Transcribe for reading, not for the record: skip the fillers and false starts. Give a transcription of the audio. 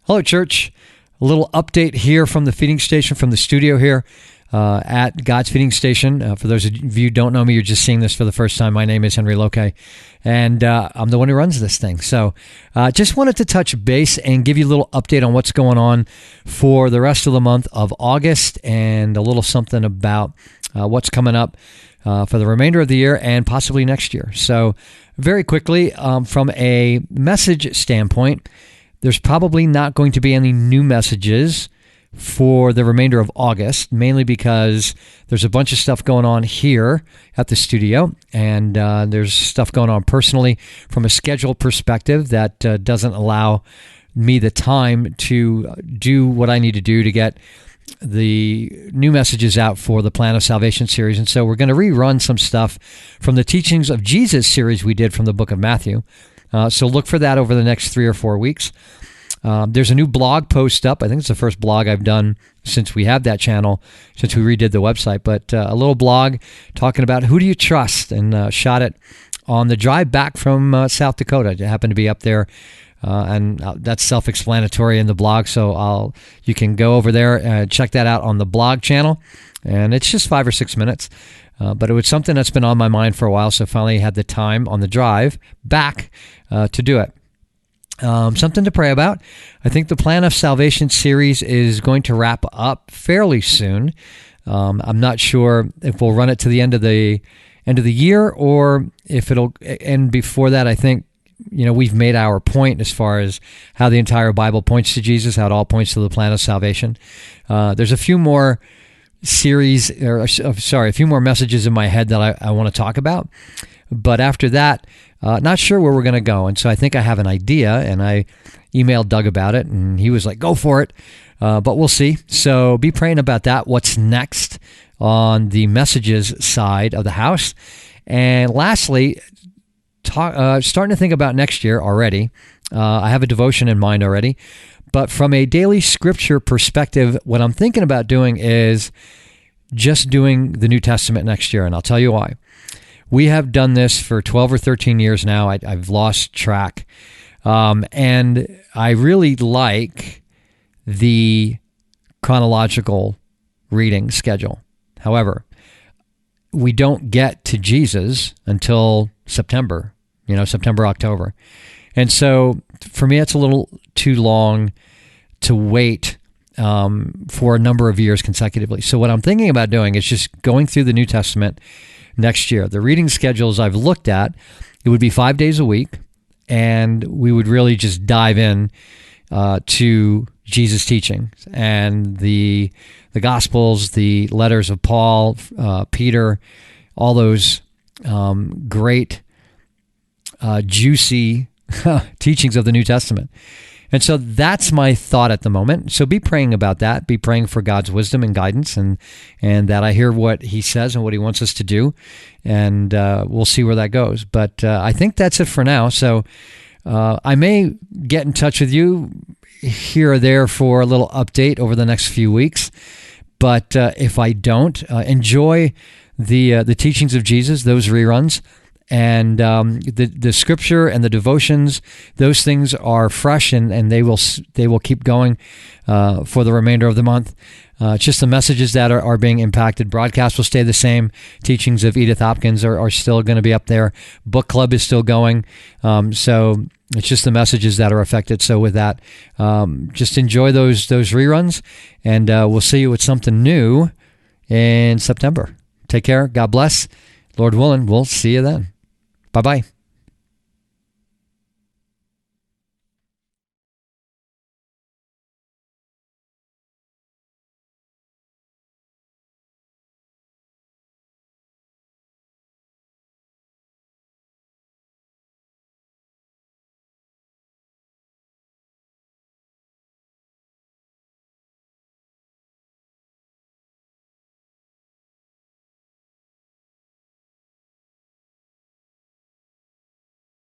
Hello, church. A little update here from the feeding station, from the studio here at God's Feeding Station. For those of you who don't know me, you're just seeing this for the first time. My name is Henry Loke, and I'm the one who runs this thing. So just wanted to touch base and give you a little update on what's going on for the rest of the month of August and a little something about what's coming up for the remainder of the year and possibly next year. So very quickly, from a message standpoint, there's probably not going to be any new messages for the remainder of August, mainly because there's a bunch of stuff going on here at the studio, and there's stuff going on personally from a schedule perspective that doesn't allow me the time to do what I need to do to get the new messages out for the Plan of Salvation series. And so we're going to rerun some stuff from the Teachings of Jesus series we did from the book of Matthew. So look for that over the next 3 or 4 weeks. There's a new blog post up. I think it's the first blog I've done since we have that channel, since we redid the website. But a little blog talking about who do you trust, and shot it on the drive back from South Dakota. I happened to be up there, and that's self-explanatory in the blog. So you can go over there and check that out on the blog channel. And it's just 5 or 6 minutes. But it was something that's been on my mind for a while, so finally had the time on the drive back to do it. Something to pray about. I think the Plan of Salvation series is going to wrap up fairly soon. I'm not sure if we'll run it to the end of the year or if it'll end before that. I think we've made our point as far as how the entire Bible points to Jesus, how it all points to the Plan of Salvation. There's a few more a few more messages in my head that I want to talk about. But after that, not sure where we're going to go. And so I think I have an idea, and I emailed Doug about it, and he was like, go for it. But we'll see. So be praying about that, what's next on the messages side of the house. And lastly, starting to think about next year already. I have a devotion in mind already. But from a daily scripture perspective, what I'm thinking about doing is just doing the New Testament next year, and I'll tell you why. We have done this for 12 or 13 years now. I've lost track. And I really like the chronological reading schedule. However, we don't get to Jesus until September, October. And so for me, it's a little too long to wait for a number of years consecutively. So what I'm thinking about doing is just going through the New Testament next year. The reading schedules I've looked at, it would be 5 days a week, and we would really just dive in to Jesus' teachings and the Gospels, the letters of Paul, Peter, all those great, juicy teachings of the New Testament. And so that's my thought at the moment. So be praying about that. Be praying for God's wisdom and guidance, and that I hear what he says and what he wants us to do. And we'll see where that goes. But I think that's it for now. So I may get in touch with you here or there for a little update over the next few weeks. But if I don't, enjoy the teachings of Jesus, those reruns. And the scripture and the devotions, those things are fresh, and they will keep going for the remainder of the month. Just the messages that are being impacted. Broadcast will stay the same. Teachings of Edith Hopkins are still going to be up there. Book club is still going. So it's just the messages that are affected. So with that, just enjoy those reruns, and we'll see you with something new in September. Take care. God bless. Lord willing, we'll see you then. Bye-bye.